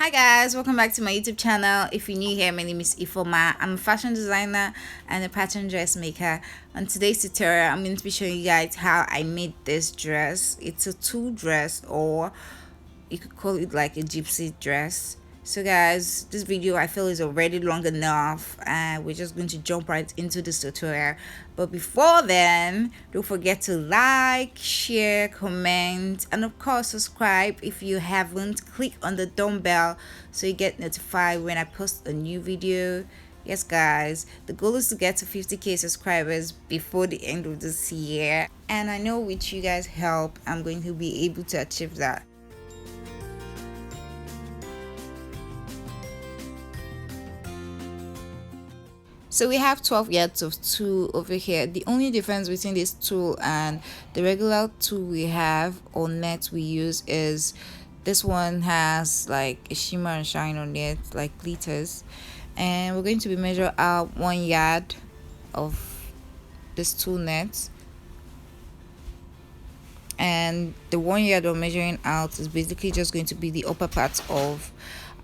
Hi guys, welcome back to my YouTube channel. If you're new here, my name is Ifoma. I'm a fashion designer and a pattern dressmaker. On today's tutorial, I'm going to be showing you guys how I made this dress. It's a tulle dress, or you could call it like a gypsy dress. So guys, this video I feel is already long enough and we're just going to jump right into this tutorial. But before then, don't forget to like, share, comment, and of course subscribe if you haven't. Click on the dumbbell so you get notified when I post a new video. Yes guys, the goal is to get to 50k subscribers before the end of this year, and I know with you guys help I'm going to be able to achieve that. So we have 12 yards of tulle over here. The only difference between this tulle and the regular tulle we have, or net we use, is this one has like a shimmer and shine on it, like glitters. And we're going to be measure out 1 yard of this tulle net. And the 1 yard we're measuring out is basically just going to be the upper part of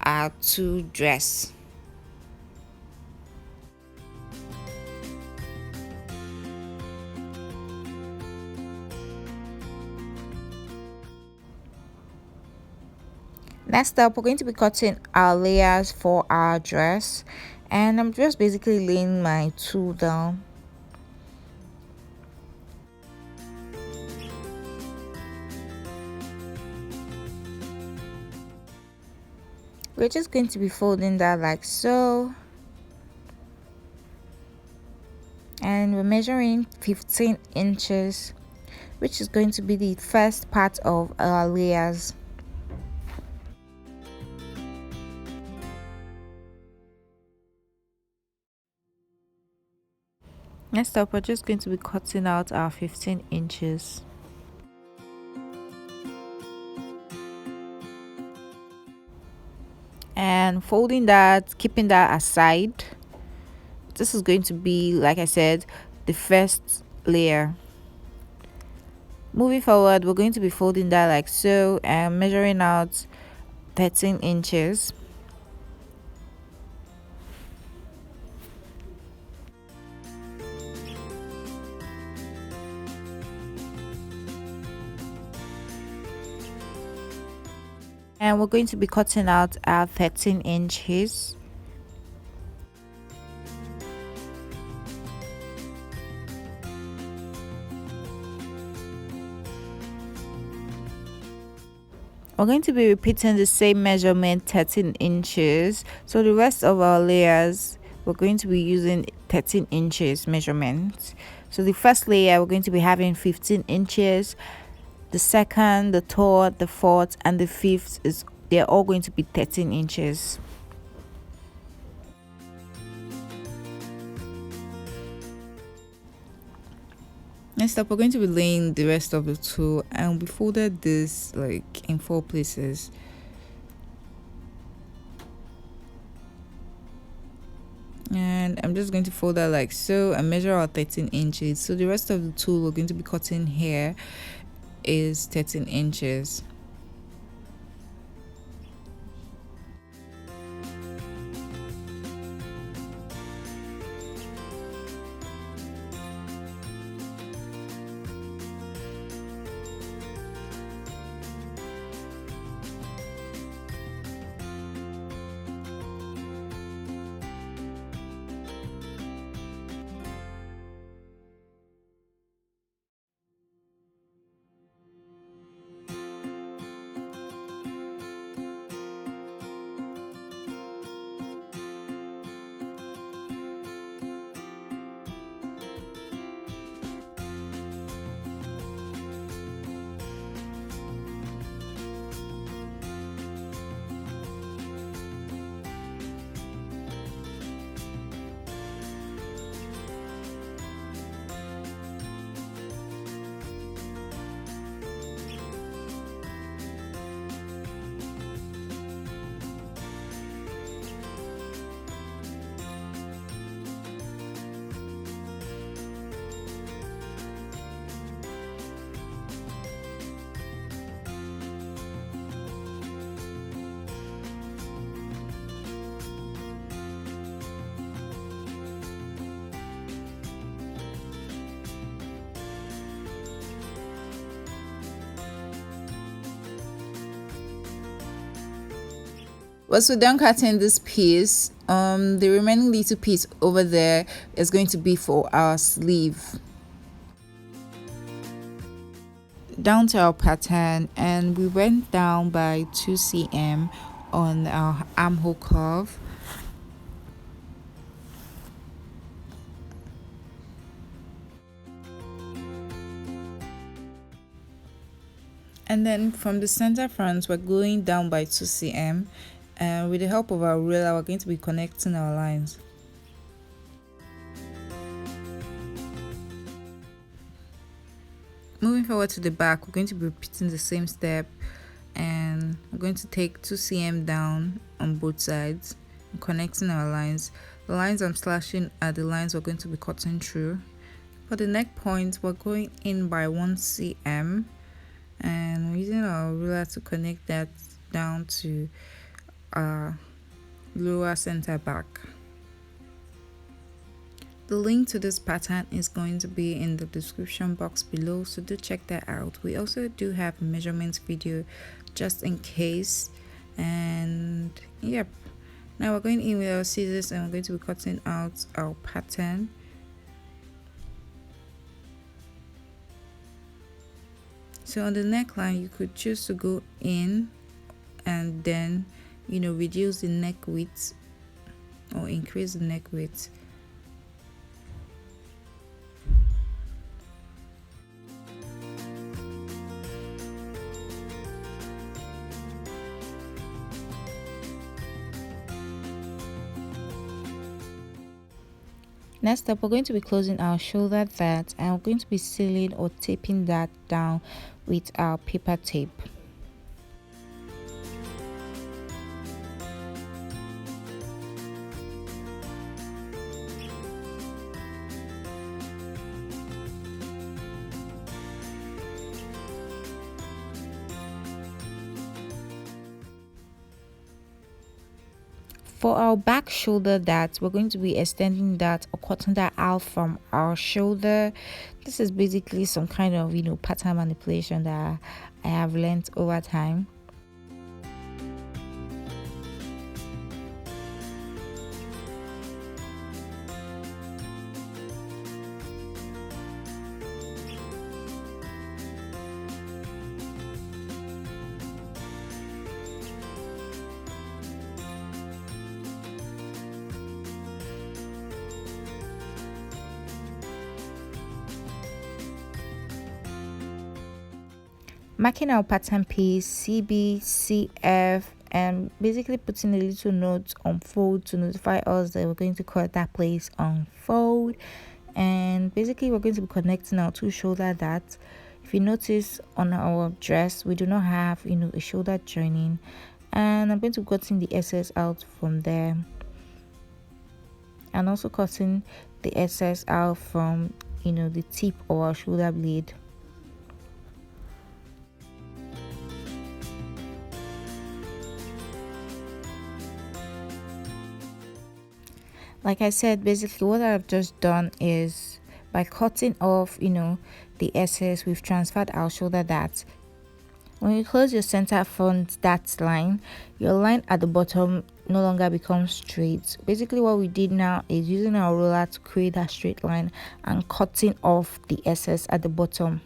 our tulle dress. Next up, we're going to be cutting our layers for our dress, and I'm just basically laying my tulle down. We're just going to be folding that like so, and we're measuring 15 inches, which is going to be the first part of our layers. Next up, we're just going to be cutting out our 15 inches. And folding that, keeping that aside. This is going to be, like I said, the first layer. Moving forward, we're going to be folding that like so and measuring out 13 inches. And we're going to be cutting out our 13 inches. We're going to be repeating the same measurement, 13 inches. So the rest of our layers, we're going to be using 13 inches measurement. So the first layer, we're going to be having 15 inches. The second, the third, the fourth, and the fifth, they're all going to be 13 inches. Next up, we're going to be laying the rest of the tulle, and we folded this like in 4 places. And I'm just going to fold that like so and measure out 13 inches. So the rest of the tulle we're going to be cutting here is 13 inches. Once we're done cutting this piece, the remaining little piece over there is going to be for our sleeve. Down to our pattern, and we went down by 2 cm on our armhole curve. And then from the center front, we're going down by 2 cm, and with the help of our ruler, we're going to be connecting our lines. Moving forward to the back, we're going to be repeating the same step, and we're going to take 2 cm down on both sides and connecting our lines. The lines I'm slashing are the lines we're going to be cutting through. For the neck point, we're going in by 1 cm, and we're using our ruler to connect that down to our lower center back. The link to this pattern is going to be in the description box below, so do check that out. We also do have a measurement video just in case. And yep, now we're going in with our scissors and we're going to be cutting out our pattern. So on the neckline, you could choose to go in and then, reduce the neck width or increase the neck width. Next up, we're going to be closing our shoulder that, and we're going to be sealing or taping that down with our paper tape. For our back shoulder that, we're going to be extending that or cutting that out from our shoulder. This is basically some kind of pattern manipulation that I have learned over time. Marking our pattern piece CB, CF, and basically putting a little note on fold to notify us that we're going to cut that place on fold. And basically we're going to be connecting our two shoulder darts. If you notice on our dress, we do not have a shoulder joining, and I'm going to be cutting the excess out from there, and also cutting the excess out from the tip of our shoulder blade. Like I said, basically what I've just done is by cutting off the excess, we've transferred our shoulder dart. When you close your center front dart line, your line at the bottom no longer becomes straight. Basically what we did now is using our ruler to create that straight line and cutting off the excess at the bottom.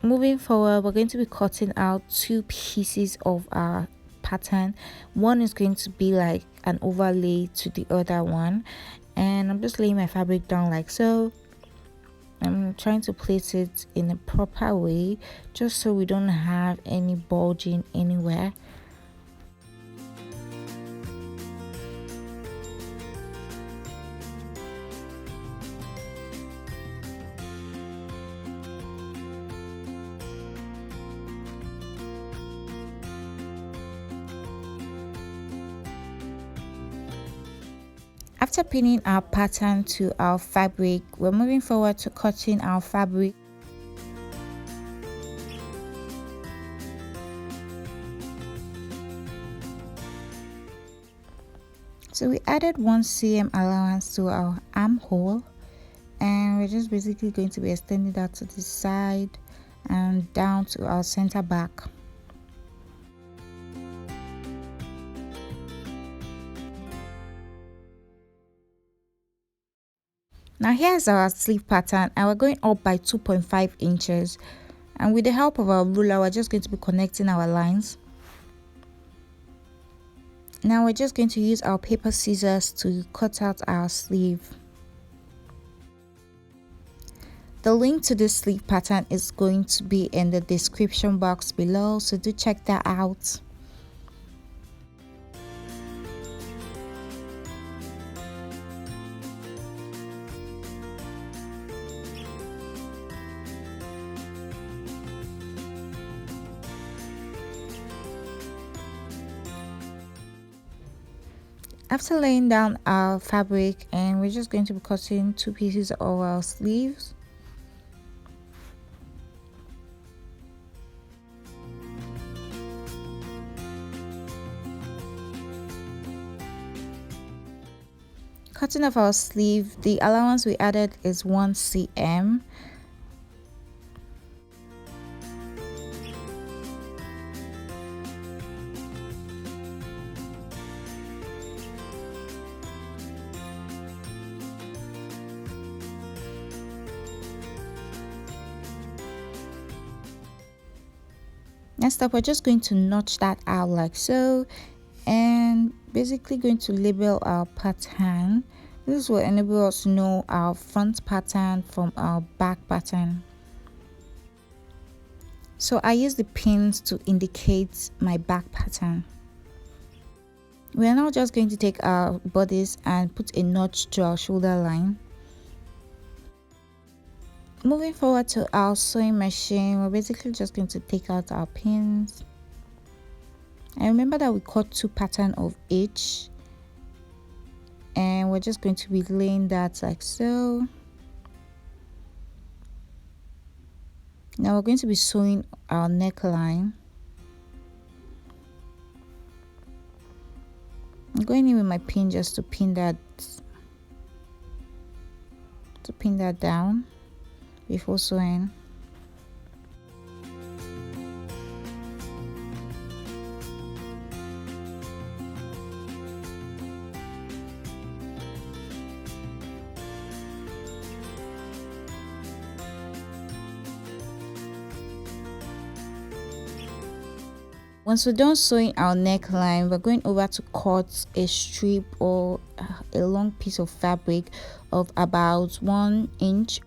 Moving forward, we're going to be cutting out two pieces of our pattern. One is going to be like an overlay to the other one, and I'm just laying my fabric down like so. I'm trying to place it in a proper way just so we don't have any bulging anywhere. After pinning our pattern to our fabric, we're moving forward to cutting our fabric. So we added 1 cm allowance to our armhole, and we're just basically going to be extending that to the side and down to our center back. Now here's our sleeve pattern, and we're going up by 2.5 inches. And with the help of our ruler, we're just going to be connecting our lines. Now we're just going to use our paper scissors to cut out our sleeve. The link to this sleeve pattern is going to be in the description box below, so do check that out. After laying down our fabric, and we're just going to be cutting 2 pieces of our sleeves. Cutting off our sleeve, the allowance we added is 1 cm. Next up, we're just going to notch that out like so, and basically going to label our pattern. This will enable us to know our front pattern from our back pattern. So I use the pins to indicate my back pattern. We are now just going to take our bodice and put a notch to our shoulder line. Moving forward to our sewing machine, we're basically just going to take out our pins. And remember that we cut 2 patterns of each, and we're just going to be laying that like so. Now we're going to be sewing our neckline. I'm going in with my pin just to pin that down before sewing. Once we're done sewing our neckline, we're going over to cut a strip or a long piece of fabric of about 1 inch.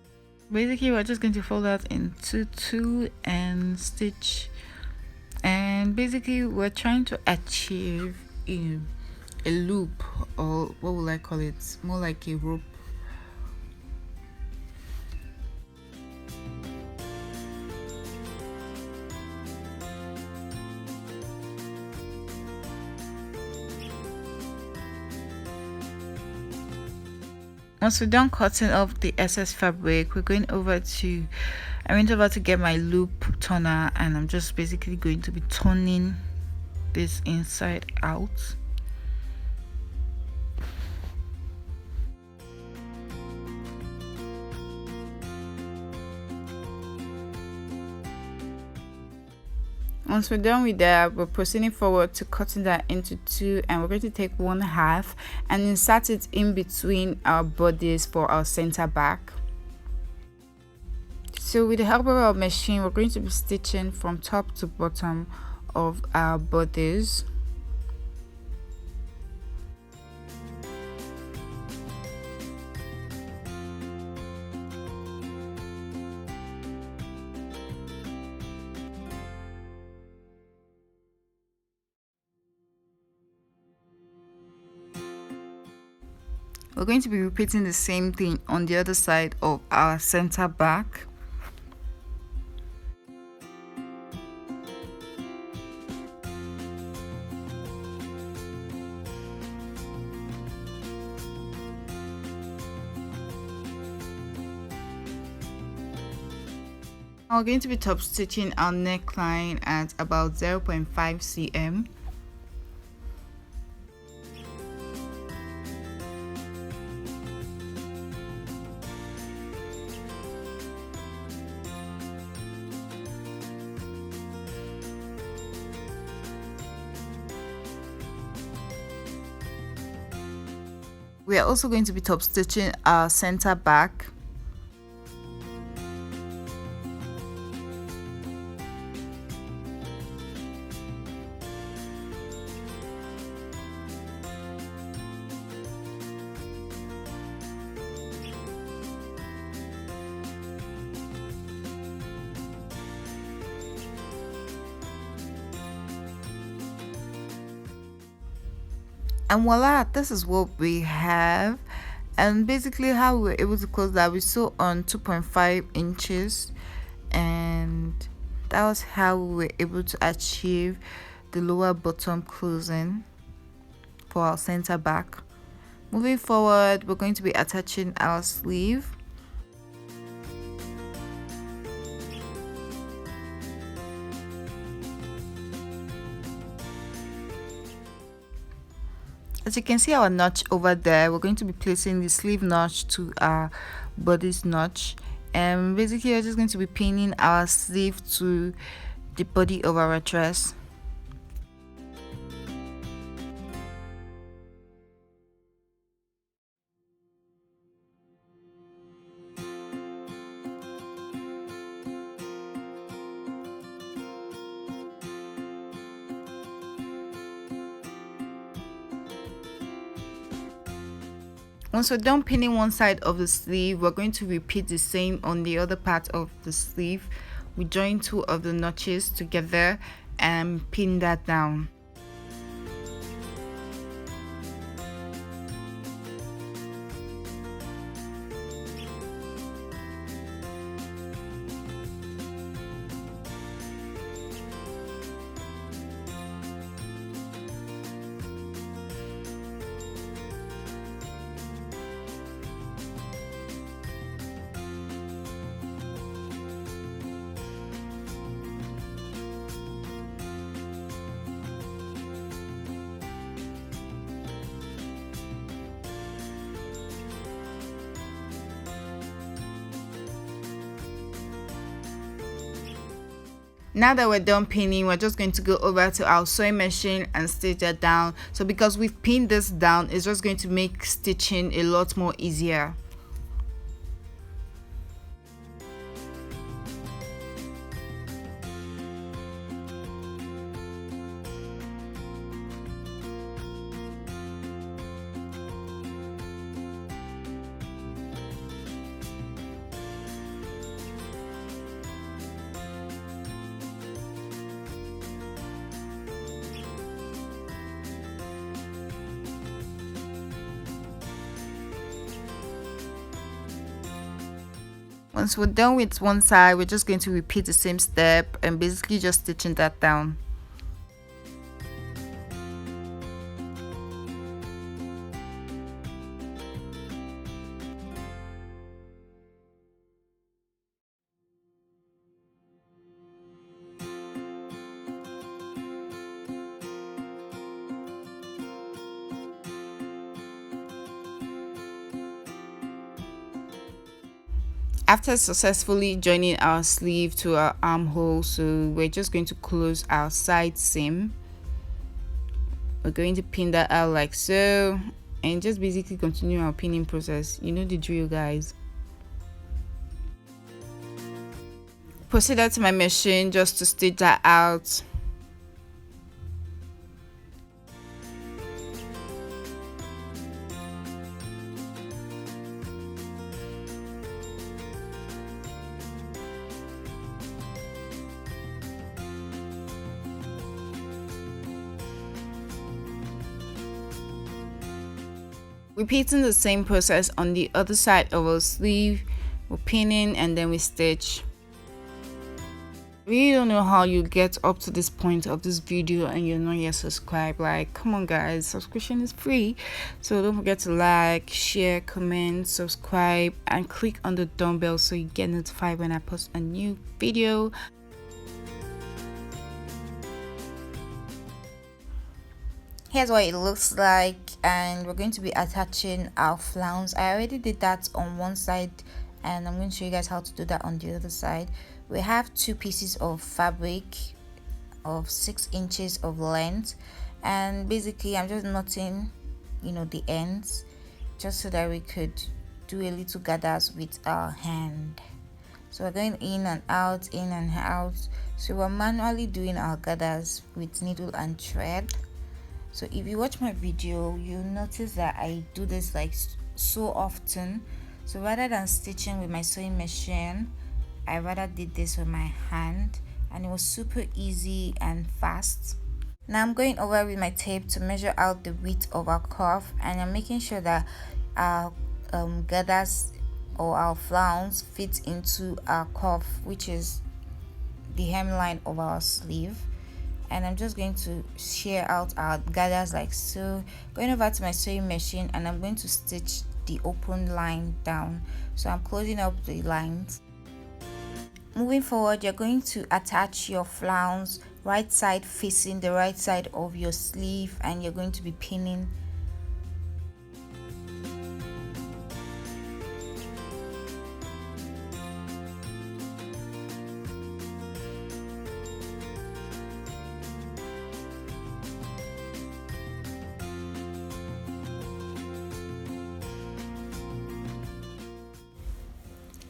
Basically, we're just going to fold that into 2 and stitch. And basically, we're trying to achieve a loop, or what would I call it? More like a rope. Once we're done cutting off the excess fabric, I went over to get my loop turner, and I'm just basically going to be turning this inside out. Once we're done with that, we're proceeding forward to cutting that into 2, and we're going to take 1/2 and insert it in between our bodies for our center back. So with the help of our machine, we're going to be stitching from top to bottom of our bodies. We're going to be repeating the same thing on the other side of our center back. We're going to be top stitching our neckline at about 0.5 cm. We are also going to be top stitching our center back. And voila, this is what we have. And basically how we were able to close that, we sew on 2.5 inches, and that was how we were able to achieve the lower bottom closing for our center back. Moving forward, we're going to be attaching our sleeve. As you can see our notch over there, we're going to be placing the sleeve notch to our bodice notch, and basically we're just going to be pinning our sleeve to the body of our dress. Once we're done pinning one side of the sleeve, we're going to repeat the same on the other part of the sleeve. We join two of the notches together and pin that down. Now that we're done pinning, we're just going to go over to our sewing machine and stitch that down. So because we've pinned this down, it's just going to make stitching a lot more easier. Once we're done with one side, we're just going to repeat the same step and basically just stitching that down. After successfully joining our sleeve to our armhole, so we're just going to close our side seam. We're going to pin that out like so, and just basically continue our pinning process. You know the drill, guys. Proceeded to my machine just to stitch that out. Repeating the same process on the other side of our sleeve. We're pinning and then we stitch. I really don't know how you get up to this point of this video and you're not yet subscribed. Like, come on guys, subscription is free, so don't forget to like, share, comment, subscribe, and click on the dumbbell so you get notified when I post a new video. Here's what it looks like, and we're going to be attaching our flounce. I already did that on one side, and I'm going to show you guys how to do that on the other side. We have two pieces of fabric of 6 inches of length, and basically I'm just knotting, the ends, just so that we could do a little gathers with our hand. So we're going in and out, in and out. So we're manually doing our gathers with needle and thread. So if you watch my video, you'll notice that I do this like so often. So rather than stitching with my sewing machine, I rather did this with my hand, and it was super easy and fast. Now I'm going over with my tape to measure out the width of our cuff, and I'm making sure that our gathers or our flounce fit into our cuff, which is the hemline of our sleeve. And I'm just going to shear out our gathers like so, going over to my sewing machine, and I'm going to stitch the open line down. So I'm closing up the lines. Moving forward, you're going to attach your flounce right side facing the right side of your sleeve, and you're going to be pinning.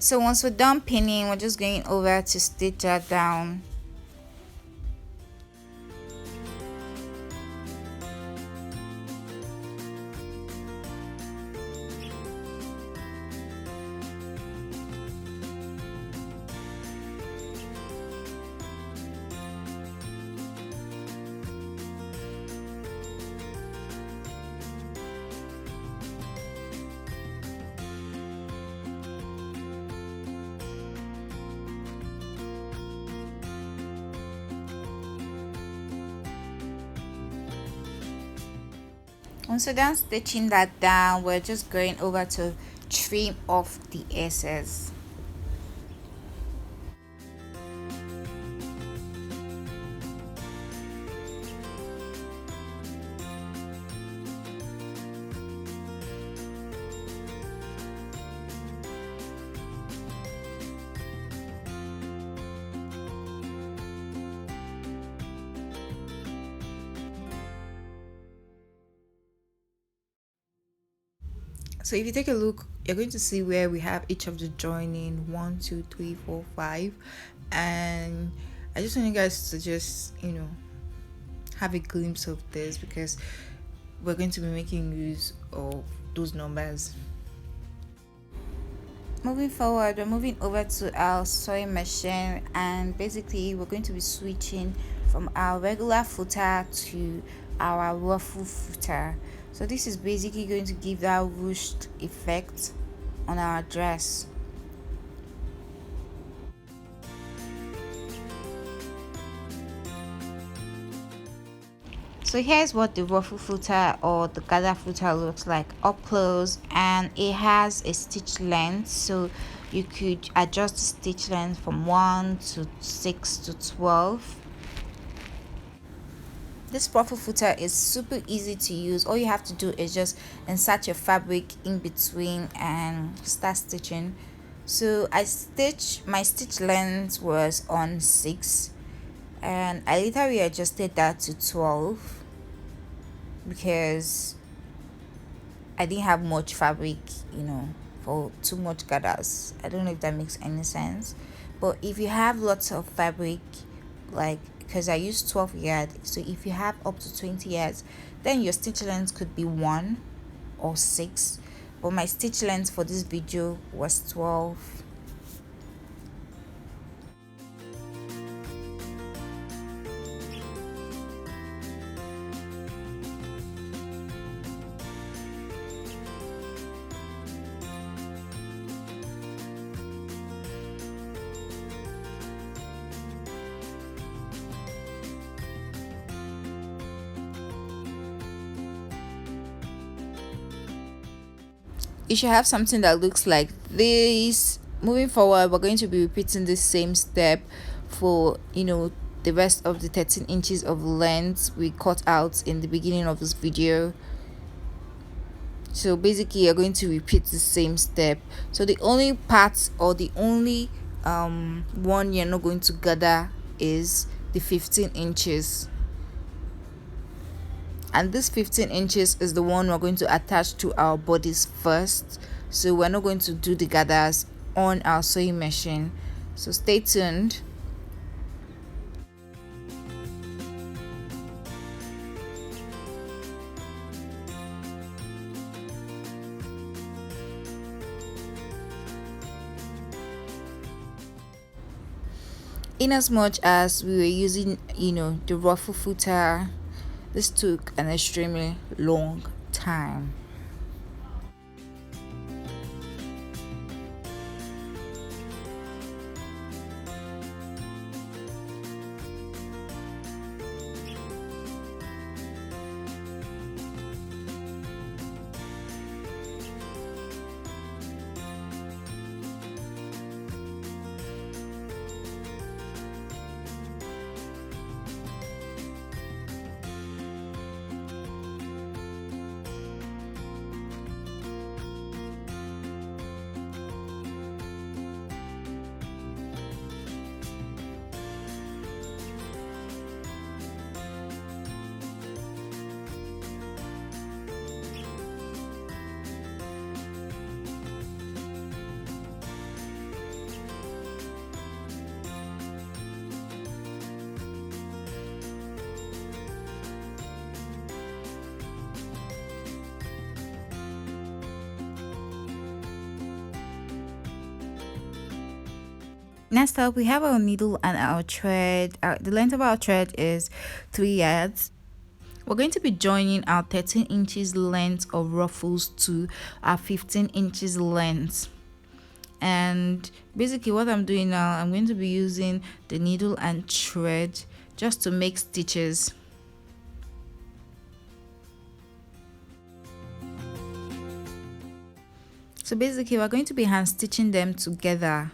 So once we're done pinning, we're just going over to stitch that down. Once we're done stitching that down, we're just going over to trim off the excess. So if you take a look, you're going to see where we have each of the joining 1, 2, 3, 4, 5, and I just want you guys to just have a glimpse of this, because we're going to be making use of those numbers. Moving forward, we're moving over to our sewing machine, and basically we're going to be switching from our regular footer to our ruffle footer. So this is basically going to give that ruched effect on our dress. So here's what the ruffle footer or the gather footer looks like up close, and it has a stitch length, so you could adjust the stitch length from 1 to 6 to 12. This ruffle footer is super easy to use. All you have to do is just insert your fabric in between and start stitching. So my stitch length was on 6, and I later readjusted that to 12 because I didn't have much fabric, for too much gathers. I don't know if that makes any sense, but if you have lots of fabric, like, because I used 12 yards, so if you have up to 20 yards, then your stitch length could be 1 or 6, but my stitch length for this video was 12. You should have something that looks like this. Moving forward, we're going to be repeating the same step for the rest of the 13 inches of length we cut out in the beginning of this video. So basically you're going to repeat the same step. So the only part, or the only one you're not going to gather is the 15 inches. And this 15 inches is the one we're going to attach to our bodice first, so we're not going to do the gathers on our sewing machine, so stay tuned. In as much as we were using the ruffle footer, this took an extremely long time. Next up, we have our needle and our thread. The length of our thread is 3 yards. We're going to be joining our 13 inches length of ruffles to our 15 inches length. And basically what I'm doing now, I'm going to be using the needle and thread just to make stitches. So basically we're going to be hand stitching them together.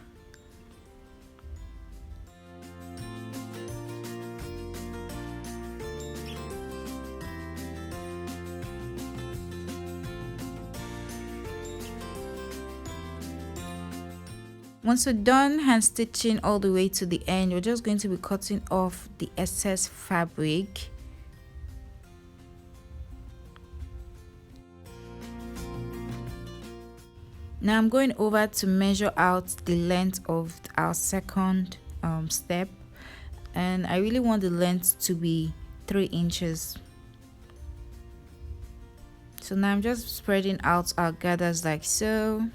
Once we're done hand stitching all the way to the end, we're just going to be cutting off the excess fabric. Now I'm going over to measure out the length of our second step, and I really want the length to be 3 inches. So now I'm just spreading out our gathers like so.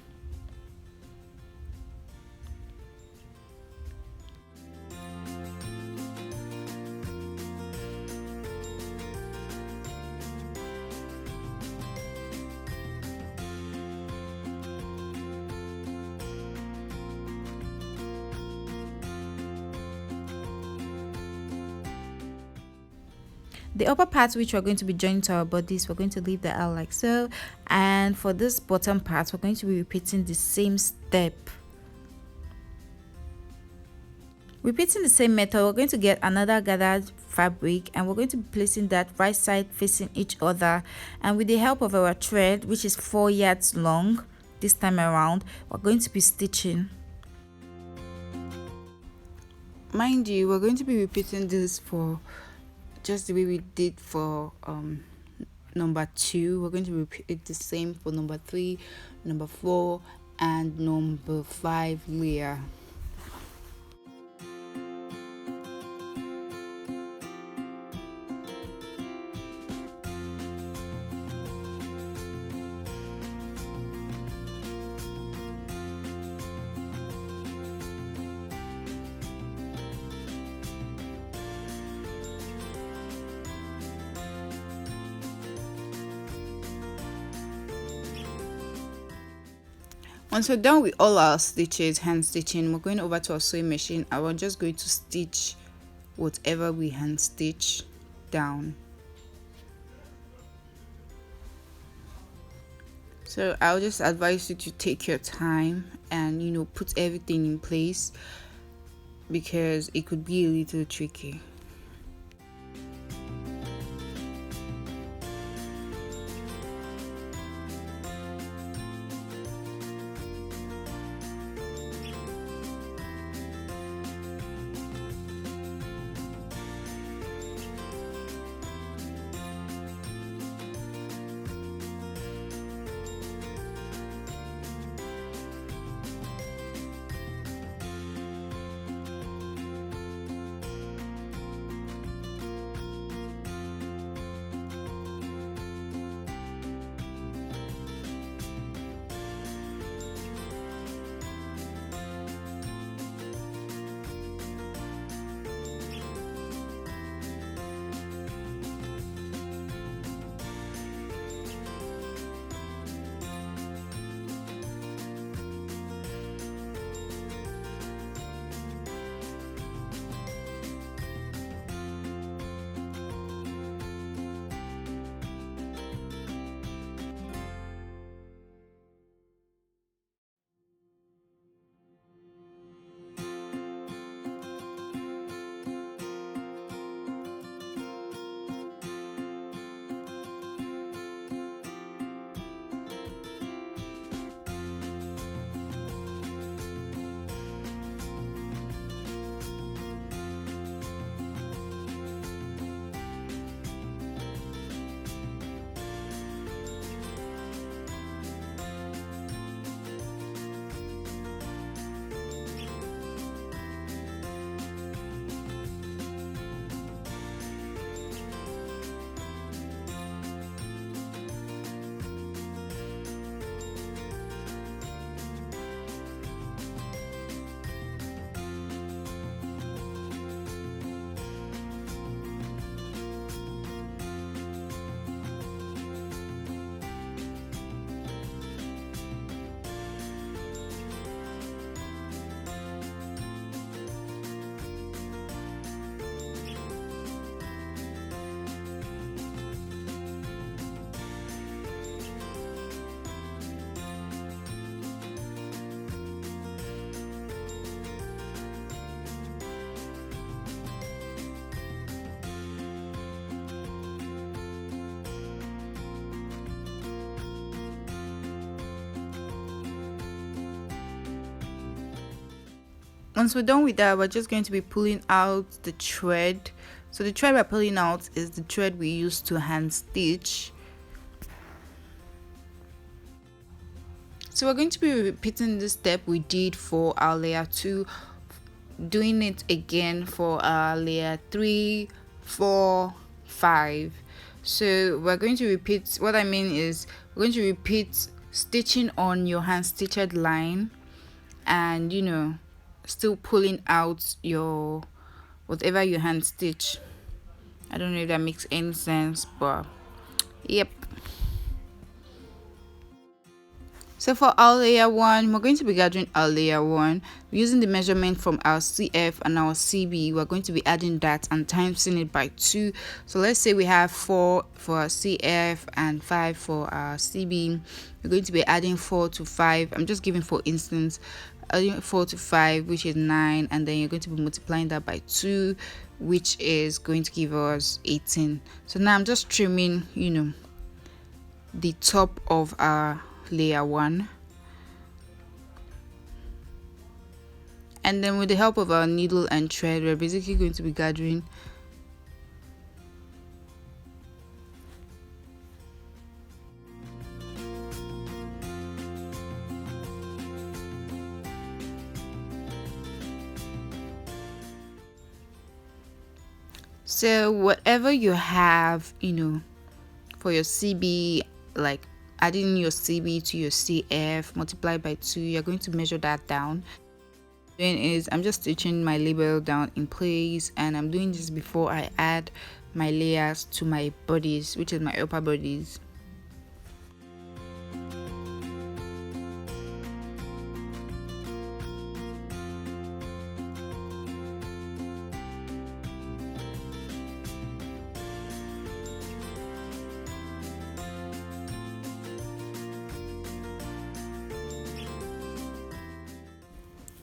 The upper part which we're going to be joining to our bodies, we're going to leave that out like so, and for this bottom part we're going to be repeating the same step. Repeating the same method, we're going to get another gathered fabric and we're going to be placing that right side facing each other, and with the help of our thread, which is 4 yards long this time around, we're going to be stitching. Mind you, we're going to be repeating this for just the way we did for number 2. We're going to repeat the same for number 3, number 4, and number 5 layer. Once we're done with all our stitches, hand stitching, we're going over to our sewing machine and we're just going to stitch whatever we hand stitch down. So I'll just advise you to take your time and put everything in place, because it could be a little tricky. Once we're done with that, we're just going to be pulling out the thread. So the thread we're pulling out is the thread we use to hand stitch. So we're going to be repeating the step we did for our layer 2, doing it again for our layer 3, 4, 5. So we're going to repeat, what I mean is we're going to repeat stitching on your hand stitched line, and still pulling out your whatever you hand stitch. I don't know if that makes any sense, but yep. So for our layer 1, we're going to be gathering our layer 1 using the measurement from our CF and our CB. We're going to be adding that and timesing it by 2. So let's say we have 4 for our CF and 5 for our CB. We're going to be adding 4 to 5. I'm just giving for instance, adding 4 to 5, which is 9, and then you're going to be multiplying that by 2, which is going to give us 18. So now I'm just trimming the top of our layer 1, and then with the help of our needle and thread, we're basically going to be gathering so whatever you have for your CB, like adding your CB to your CF multiplied by 2, you're going to measure that down. Then is I'm just stitching my label down in place, and I'm doing this before I add my layers to my bodice, which is my upper bodice.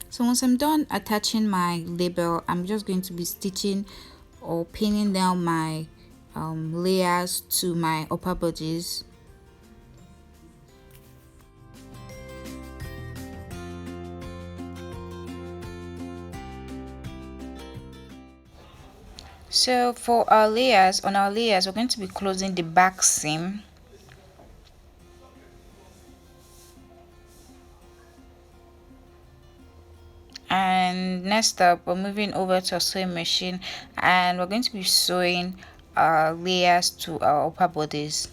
So once I'm done attaching my label, I'm just going to be stitching or pinning down my layers to my upper bodice. So for our layers, on our layers, we're going to be closing the back seam. And next up, we're moving over to a sewing machine, and we're going to be sewing our layers to our upper bodice.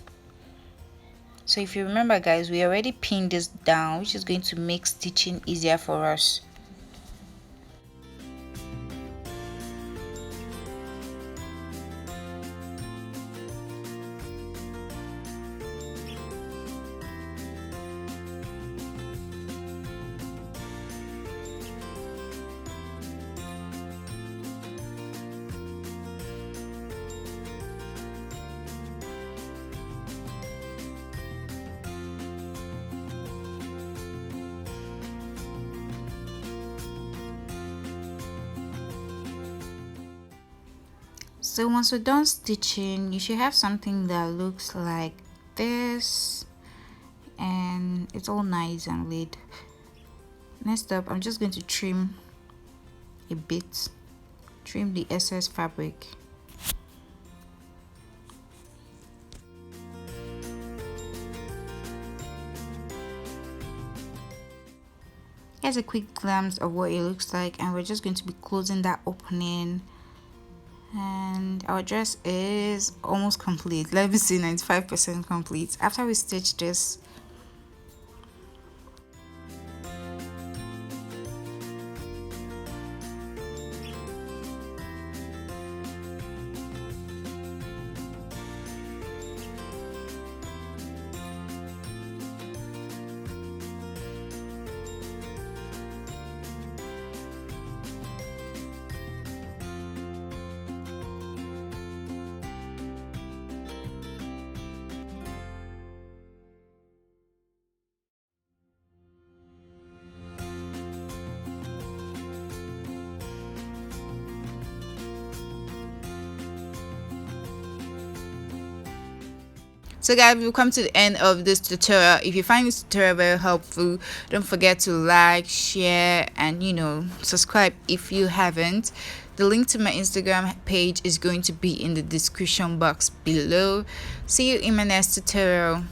So if you remember guys, we already pinned this down, which is going to make stitching easier for us. So once we're done stitching, you should have something that looks like this, and it's all nice and laid. Next up, I'm just going to trim a bit, trim the excess fabric. Here's a quick glimpse of what it looks like, and we're just going to be closing that opening. And our dress is almost complete. Let me see, 95% complete after we stitch this. So guys, we've come to the end of this tutorial. If you find this tutorial very helpful, don't forget to like, share, and subscribe if you haven't. The link to my Instagram page is going to be in the description box below. See you in my next tutorial.